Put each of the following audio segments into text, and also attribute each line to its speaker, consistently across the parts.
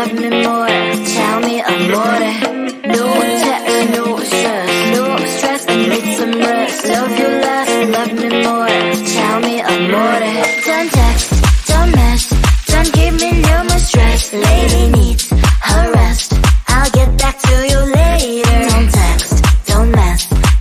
Speaker 1: love me more. Tell me amore. No text, no stress, no stress. I need some rest. Love you less, love me more. Tell me amore. Don't text, don't mess, don't give me no more stress. Lady needs her rest. I'll get back to you later. Don't text, don't mess,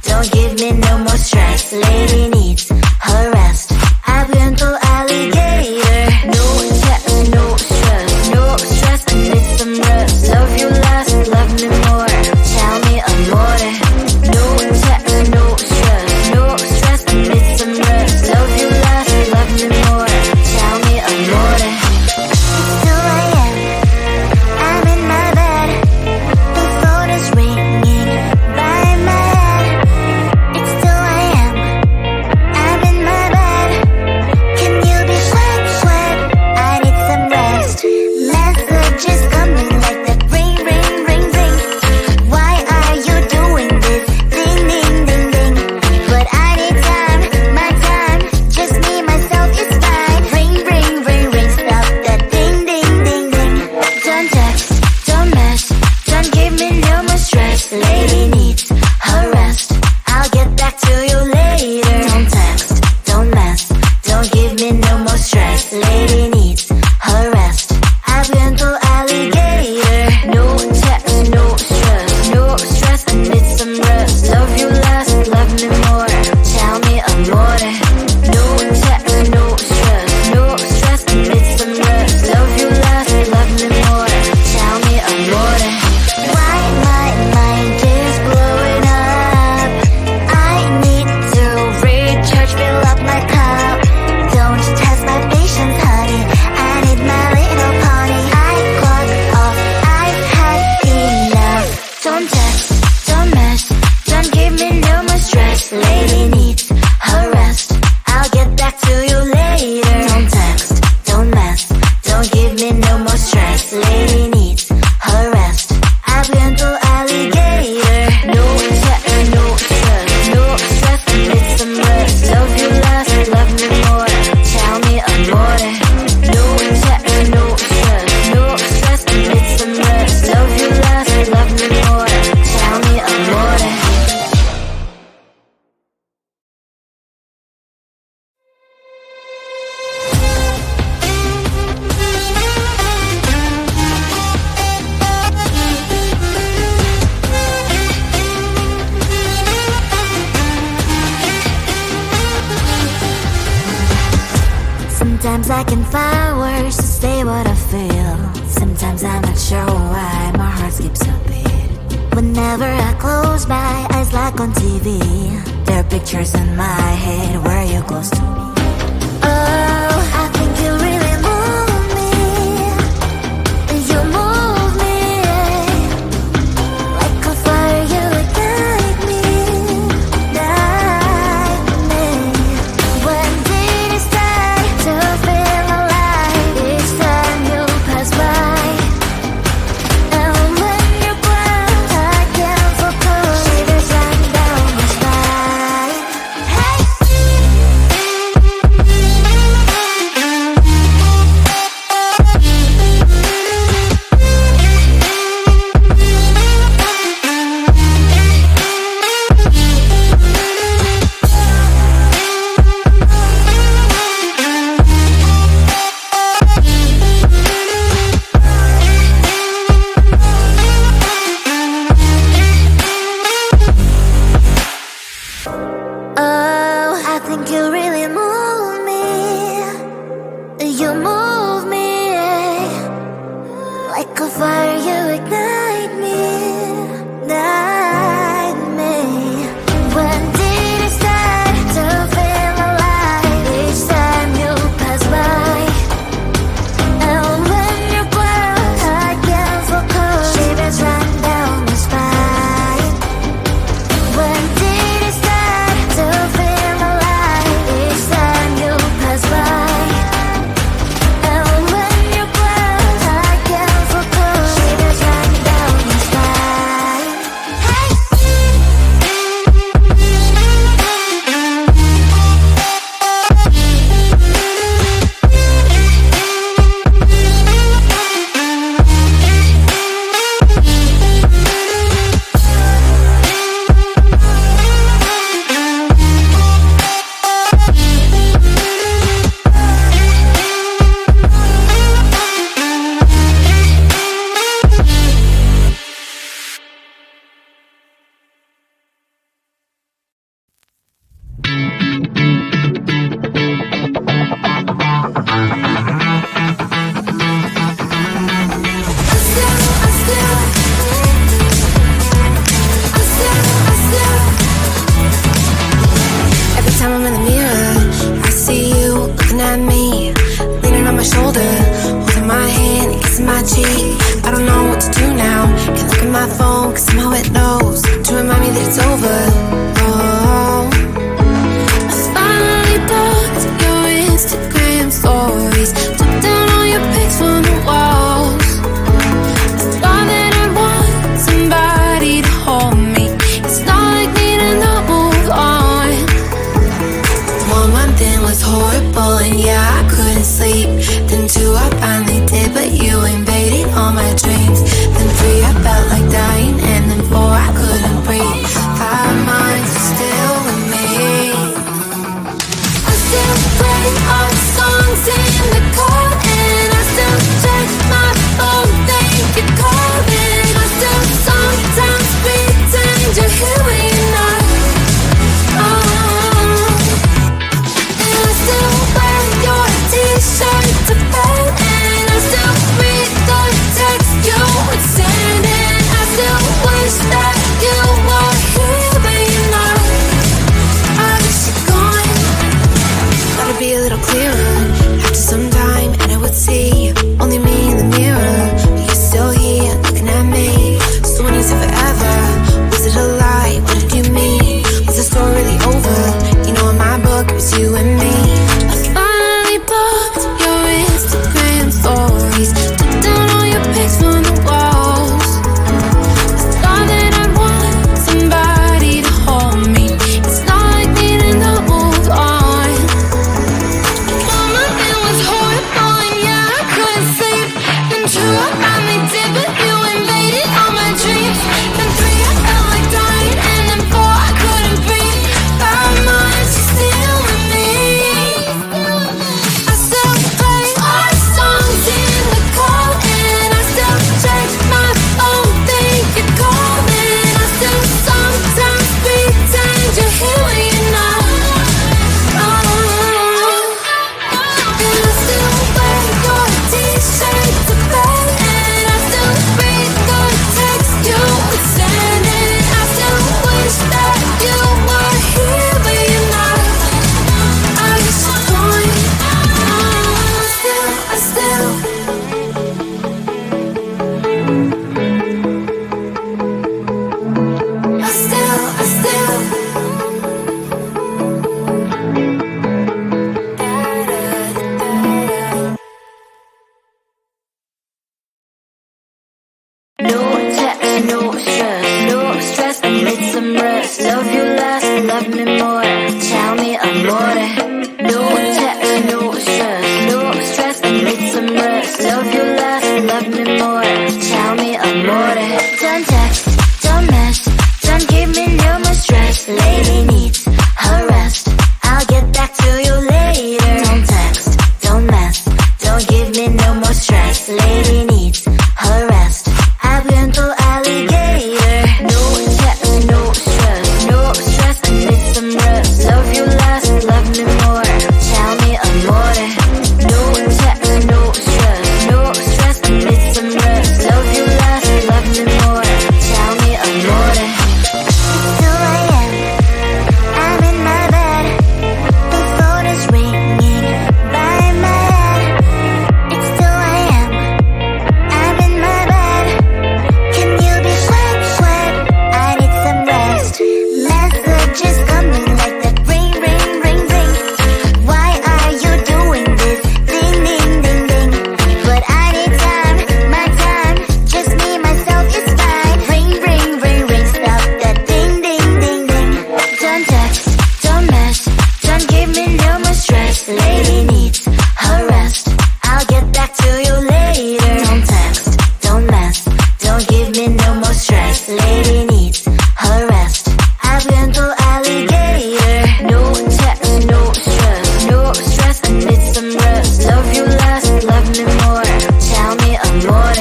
Speaker 1: don't give me no more stress. Lady needs her rest. I've been to alligator. No text, no stress, no stress. I need some rest. Love you less, love me more. Tell me amore. No text, no stress, no stress. I need some rest. Love you less, love me more. Tell me amore. It's 2 a.m. I'm in my bed. The phone is ringing by my head. It's 2 a.m. I'm in my bed. Can you be sweat? I need some rest. Messages coming like that ring, ring, ring, ring. Why are you doing this? Ding, ding, ding, ding. But I need time, my time. Just me, myself, it's fine. Ring, ring, ring, ring. Stop that ding, ding, ding, ding. Don't text, don't mess, don't give me no more stress. Lady needs her rest. I'll get back to you later. Don't text, don't mess, don't give me no more stress. Lady needs her rest. I've been to alligator. No text, no stress, no stress. I need some rest. Love you less, love me more. Tell me amore. No text, no stress, no stress. I need some rest. Love you less, love me more. Tell me amore. Why my mind is blowing up? I need to recharge, fill up my cup. Don't test my patience, honey. I need my little pony. I clock off, I've had enough. Don't text, don't mess, don't give me no more stress. Lady needs her rest. I'll get back to you later. Don't text, don't mess, don't give me no more stress. Lady needs her rest. I've been to alligator. No text, no stress, no stress. I need some rest. Love you less, love me more. Tell me amore. No text, no stress, no stress. I need some rest. Love you less, love me more. Tell me amore. Sometimes I can find words to say what I feel. Sometimes I'm not sure why my heart skips a beat. Whenever I close my eyes like on TV, there are pictures in my head where you're close to me. Oh, I think you really move me. You move me like a fire, you ignite me, ignite me. When did it start to feel alive? Each time you pass by, and when you cry, I can't focus. Shivers run down my spine. Hey. Oh, I think you really move me. You move me like a fire, you ignite me, ignite me. When did it start to feel alive? Each time you pass by, and when you cry, I can't focus. Shivers run down my spine. When did it start to feel alive? Each time you pass by, and when you cry, I can't focus. Shivers run
Speaker 2: my phone, cause somehow it knows to remind me that it's over. Oh, I finally blocked your Instagram stories, took down all your pics from the walls. I thought that I'd want somebody to hold me. It's not like me to not move on. 1 month in was horrible, and yeah, I couldn't sleep. Then 2, I finally did, but you invaded all my dreams. Then 3, I felt like dying, and then 4, I couldn't breathe. 5 months, you're still with me. I still play our songs in the car, and I still check my phone, think you're calling. I still sometimes pretend you're here when you're not. And I still wear your t-shirt to bed, and I still read the text you would send, and I still wish that you were here but you're not. I wish you're gone. Thought it'd be a little clearer after some time, and I would see only me in the mirror, but you're still here looking at me. So when you said forever, was it a lie? What did you mean? Was the story really over? You know in my book it was you and me. I finally blocked your Instagram stories, took down all your pics from the walls. I thought that I'd want somebody to hold me. It's not like me to not move on. 1 month it was horrible, and yeah, I couldn't sleep. Then 2, I finally did, but you invaded all my dreams. Then 3, I felt like dying, and then 4, I couldn't breathe. 5 months, you're still with me. I still play our songs in the car, and I still check my phone, think you're calling. I still sometimes pretend you're here when you're not. And I still wear your t-shirt to bed, and I still read the text you would send, and I still wish that you were here but you're not. I wish you're gone. I still
Speaker 1: No text, no stress, no stress, I need some rest. Love you less, love me more, tell me amore. No text, no stress, no stress, I need some rest. Love you less, love me more, tell me amore. Don't text, don't mess, don't give me no more stress. Lady needs her rest, I'll get back to you later. Don't text, don't mess, don't give me no more stress. Lady needs her rest, I've been to alligator. No text, no stress, no stress, I need some rest. Love you less, love me more, tell me amore. No text, no stress, no stress, I need some rest. Love you less, love me more, tell me amore. It's 2 a.m., I'm in my bed, the phone is ringing by my head. It's 2 a.m., I'm in my bed, can you be quiet? I need some rest. Messages coming like that, ring, ring, ring, ring. Why are you doing this? Ding, ding, ding, ding. But I need time, my time, just me, myself is fine. Ring, ring, ring, ring, stop that ding, ding, ding, ding. Don't text, don't mess, don't give me no more stress. Lady needs her rest, I'll get back to you later. Don't text, don't mess, don't give me no more stress. Lady needs her rest, I've been to alligator. No text, no stress, no stress, I need some rest. Love you less, love me more, tell me amore.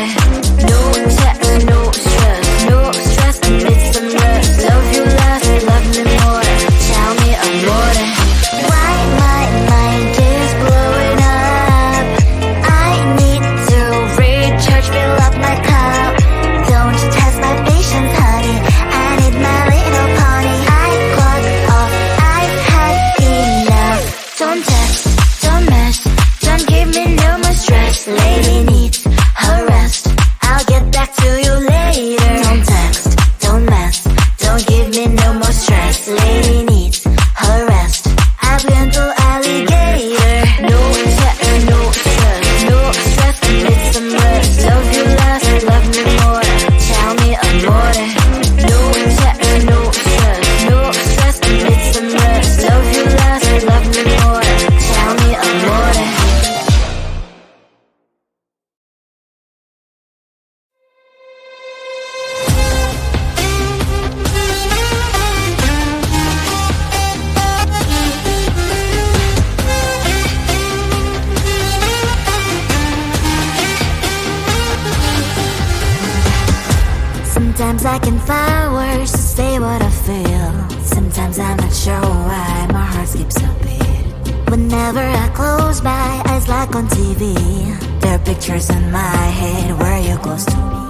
Speaker 1: No text, no stress, no stress, I need some rest. Love you less, love me more, tell me amore. Why my mind is blowing up, I need to recharge, fill up my cup. Don't test my patience, honey, I need my little pony. I clock off, I've had enough. Don't text, don't mess, don't give me no more stress. Lady needs her rest, I'll get back to you later. Don't text. Sometimes I can find words to say what I feel. Sometimes I'm not sure why my heart skips a beat. Whenever I close my eyes like on TV, there are pictures in my head where you're close to me.